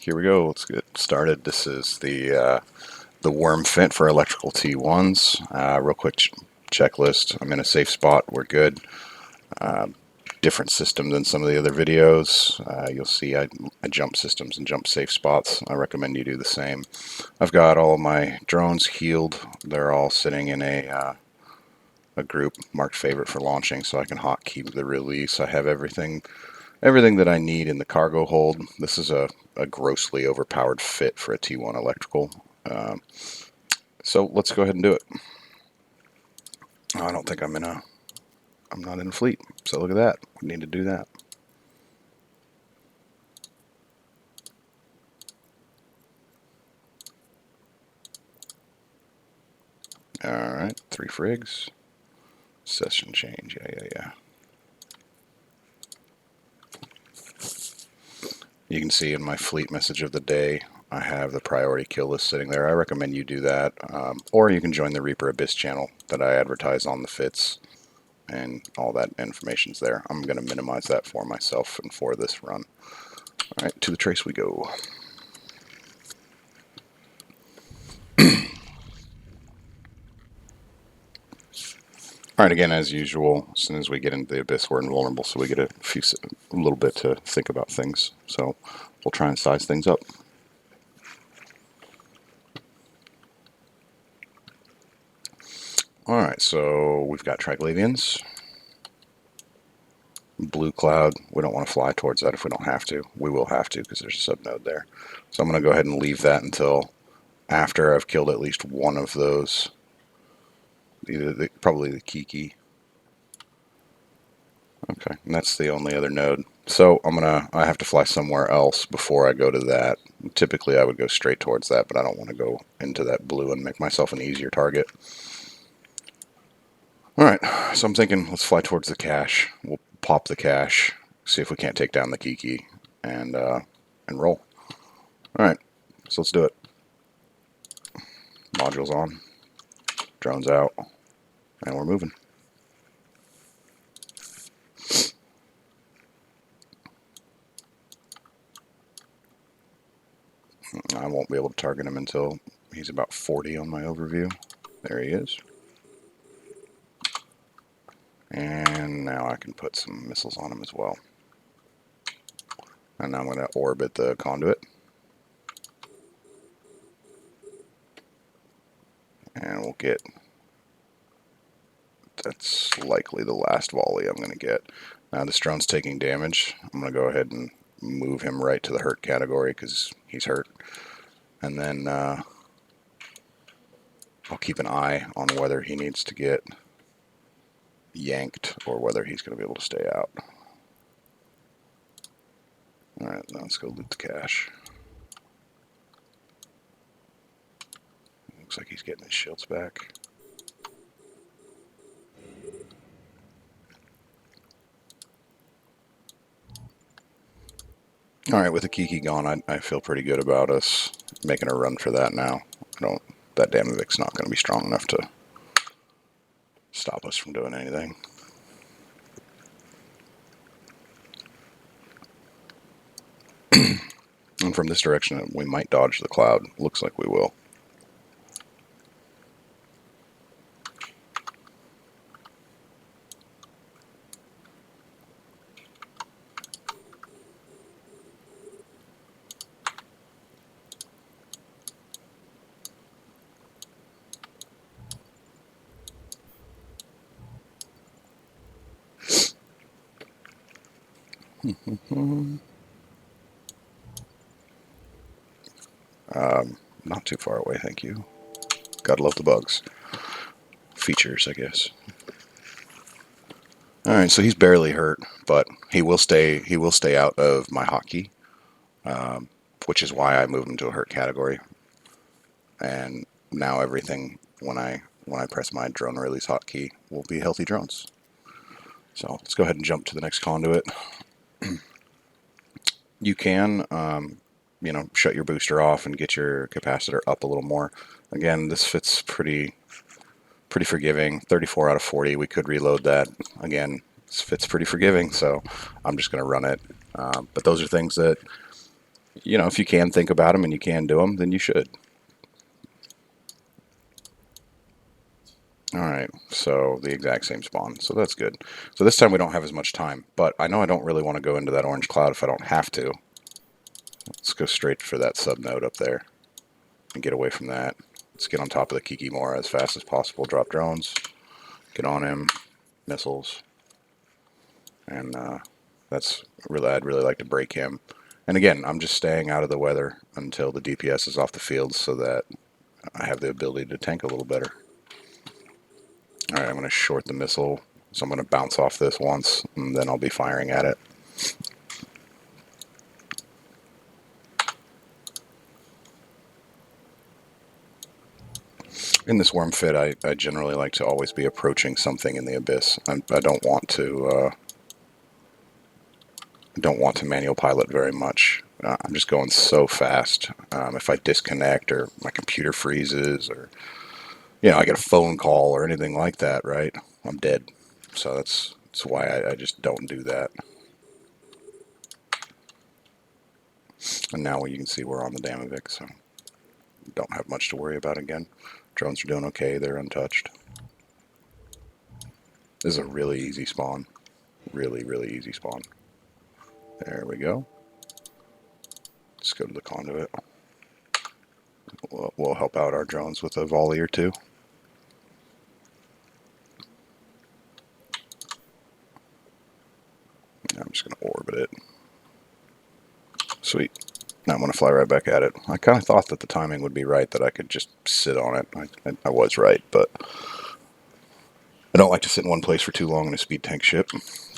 here we go. Let's get started. This is the worm fit for electrical T1s. Real quick checklist. I'm in a safe spot. We're good. Different system than some of the other videos. You'll see I jump systems and jump safe spots. I recommend you do the same. I've got all of my drones healed. They're all sitting in a group marked favorite for launching, so I can hotkey the release. I have everything that I need in the cargo hold. This is a grossly overpowered fit for a T1 electrical. So let's go ahead and do it. I don't think I'm not in a fleet. So look at that. We need to do that. All right, 3 frigs. Session change. Yeah. You can see in my fleet message of the day, I have the priority kill list sitting there. I recommend you do that. Or you can join the Reaper Abyss channel that I advertise on the fits, and all that information's there. I'm going to minimize that for myself and for this run. All right, to the trace we go. All right, again, as usual, as soon as we get into the Abyss, we're invulnerable, so we get a little bit to think about things. So we'll try and size things up. All right, so we've got Triglavians. Blue cloud, we don't want to fly towards that if we don't have to. We will have to because there's a subnode there. So I'm going to go ahead and leave that until after I've killed at least one of those. Probably the Kiki. Okay, and that's the only other node. So I have to fly somewhere else before I go to that. Typically I would go straight towards that, but I don't want to go into that blue and make myself an easier target. Alright, so I'm thinking let's fly towards the cache. We'll pop the cache, see if we can't take down the Kiki, and roll. Alright, so let's do it. Modules on, drones out, and we're moving. I won't be able to target him until he's about 40 on my overview. There he is. And now I can put some missiles on him as well. And now I'm going to orbit the conduit. And we'll get... That's likely the last volley I'm going to get. Now this drone's taking damage. I'm going to go ahead and move him right to the hurt category because he's hurt. And then I'll keep an eye on whether he needs to get yanked or whether he's going to be able to stay out. Alright, now let's go loot the cache. Looks like he's getting his shields back. Alright, with the Kiki gone, I feel pretty good about us making a run for that now. That Damavic's not going to be strong enough to stop us from doing anything. And from this direction, we might dodge the cloud. Looks like we will. Not too far away, thank you. Gotta love the bugs. Features, I guess. Alright, so he's barely hurt, but he will stay out of my hotkey, which is why I moved him to a hurt category. And now everything, when I press my drone release hotkey, will be healthy drones. So let's go ahead and jump to the next conduit. You can, shut your booster off and get your capacitor up a little more. Again, this fits pretty forgiving. 34 out of 40. We could reload that. Again, this fits pretty forgiving, so I'm just going to run it. But those are things that you know, if you can think about them and you can do them, then you should. All right, so the exact same spawn, so that's good. So this time we don't have as much time, but I know I don't really want to go into that orange cloud if I don't have to. Let's go straight for that sub node up there and get away from that. Let's get on top of the Kikimora as fast as possible, drop drones, get on him, missiles, and that's really, I'd really like to break him. And again, I'm just staying out of the weather until the DPS is off the field so that I have the ability to tank a little better. Alright, I'm going to short the missile, so I'm going to bounce off this once, and then I'll be firing at it. In this worm fit, I generally like to always be approaching something in the abyss. I don't want to manual pilot very much. I'm just going so fast. If I disconnect or my computer freezes or I get a phone call or anything like that, right? I'm dead. So that's why I just don't do that. And now you can see we're on the Damavic, so don't have much to worry about again. Drones are doing okay. They're untouched. This is a really easy spawn. Really, really easy spawn. There we go. Just go to the conduit. We'll help out our drones with a volley or two. I'm just going to orbit it. Sweet. Now I'm going to fly right back at it. I kind of thought that the timing would be right, that I could just sit on it. I was right, but I don't like to sit in one place for too long in a speed tank ship.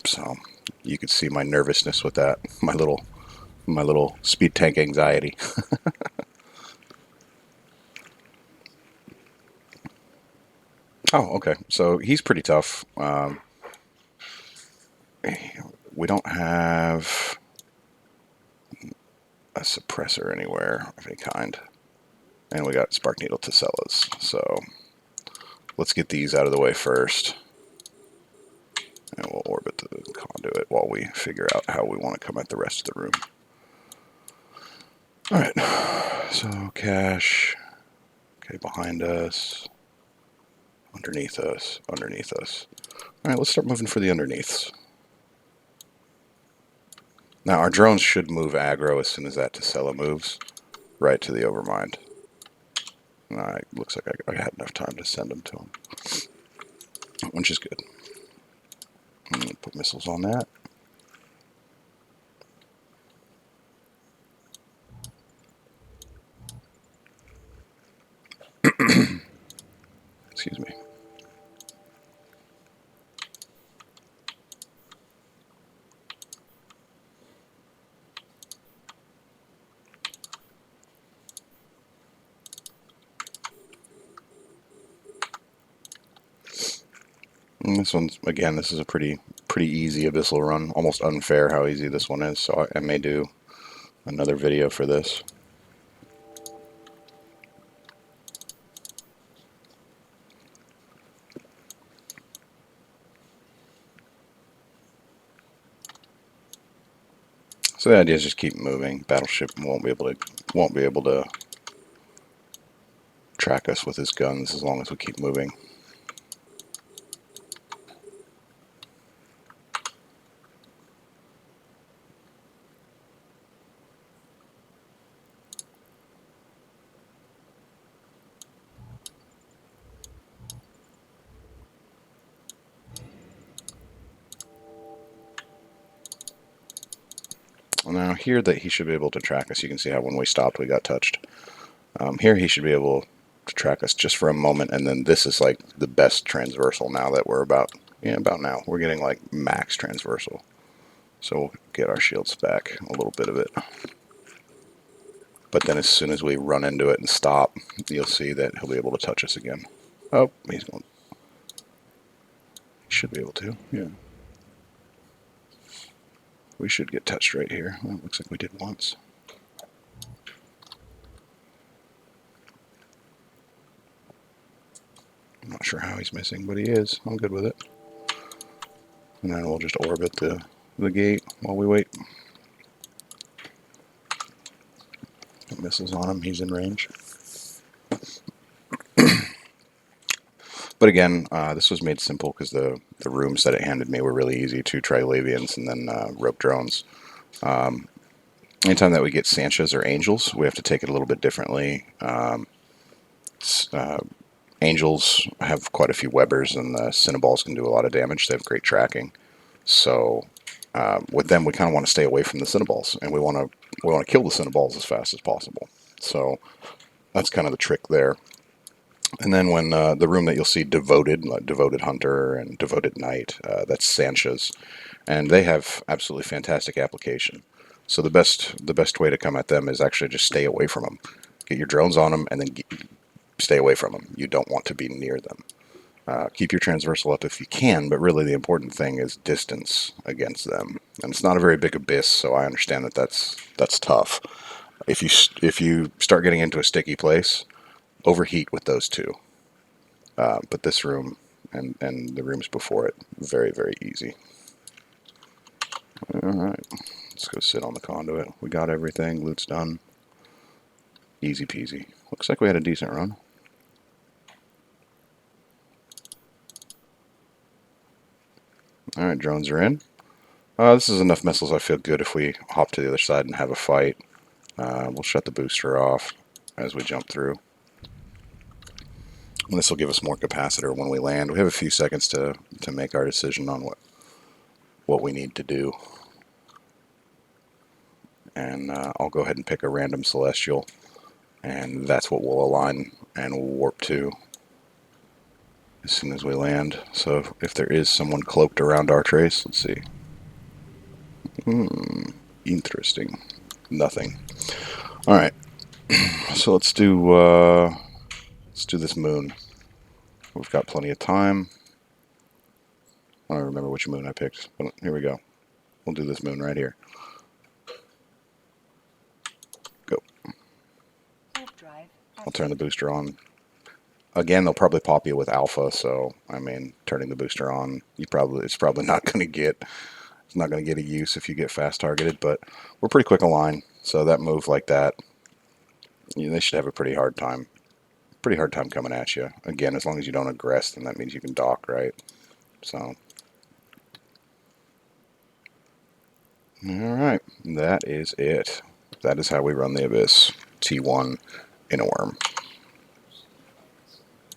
So you could see my nervousness with that. My little speed tank anxiety. Oh, okay. So he's pretty tough. We don't have a suppressor anywhere of any kind. And we got Spark Needle Tessellas. So let's get these out of the way first. And we'll orbit the conduit while we figure out how we want to come at the rest of the room. Alright, so cache. Okay, behind us. Underneath us. Underneath us. Alright, let's start moving for the underneaths. Now, our drones should move aggro as soon as that Tessella moves. Right to the Overmind. Alright, looks like I had enough time to send them to him. Which is good. I'm going to put missiles on that. Excuse me. And this one's, again, this is a pretty easy Abyssal run. Almost unfair how easy this one is, so I may do another video for this. So the idea is just keep moving. Battleship won't be able to track us with his guns as long as we keep moving. Now here that he should be able to track us. You can see how when we stopped we got touched. Here he should be able to track us just for a moment, and then this is like the best transversal now that we're about now. We're getting like max transversal. So we'll get our shields back, a little bit of it. But then as soon as we run into it and stop, you'll see that he'll be able to touch us again. Oh, he's going. He should be able to, yeah. We should get touched right here. Well, it looks like we did once. I'm not sure how he's missing, but he is. I'm good with it. And then we'll just orbit the gate while we wait. missiles on him. He's in range. But again, this was made simple because the rooms that it handed me were really easy. 2 Trilavians and then rope drones. Anytime that we get Sanchas or Angels, we have to take it a little bit differently. Angels have quite a few webbers, and the Cinnaballs can do a lot of damage. They have great tracking. So with them, we kind of want to stay away from the Cinnaballs, and we want to kill the Cinnaballs as fast as possible. So that's kind of the trick there. And then when the room that you'll see devoted, like devoted hunter and devoted knight, that's Sanchas, and they have absolutely fantastic application. So the best way to come at them is actually just stay away from them. Get your drones on them, and then stay away from them. You don't want to be near them. Keep your transversal up if you can, but really the important thing is distance against them. And it's not a very big abyss, so I understand that that's tough. If you start getting into a sticky place, overheat with those two. But this room and the rooms before it, very, very easy. All right, let's go sit on the conduit. We got everything. Loot's done. Easy peasy. Looks like we had a decent run. All right, drones are in. This is enough missiles. I feel good if we hop to the other side and have a fight. We'll shut the booster off as we jump through. And this will give us more capacitor when we land. We have a few seconds to make our decision on what we need to do. And I'll go ahead and pick a random celestial, and that's what we'll align and warp to as soon as we land. So if there is someone cloaked around our trace, let's see. Interesting. Nothing. All right. So let's do this moon. We've got plenty of time. I don't remember which moon I picked, but here we go. We'll do this moon right here. Go. I'll turn the booster on. Again, they'll probably pop you with alpha, so I mean, turning the booster on, it's probably not going to get a use if you get fast targeted. But we're pretty quick align, so that move like that, they should have a pretty hard time coming at you. Again, as long as you don't aggress, then that means you can dock, right? So, all right, that is it. That is how we run the Abyss T1 in a worm.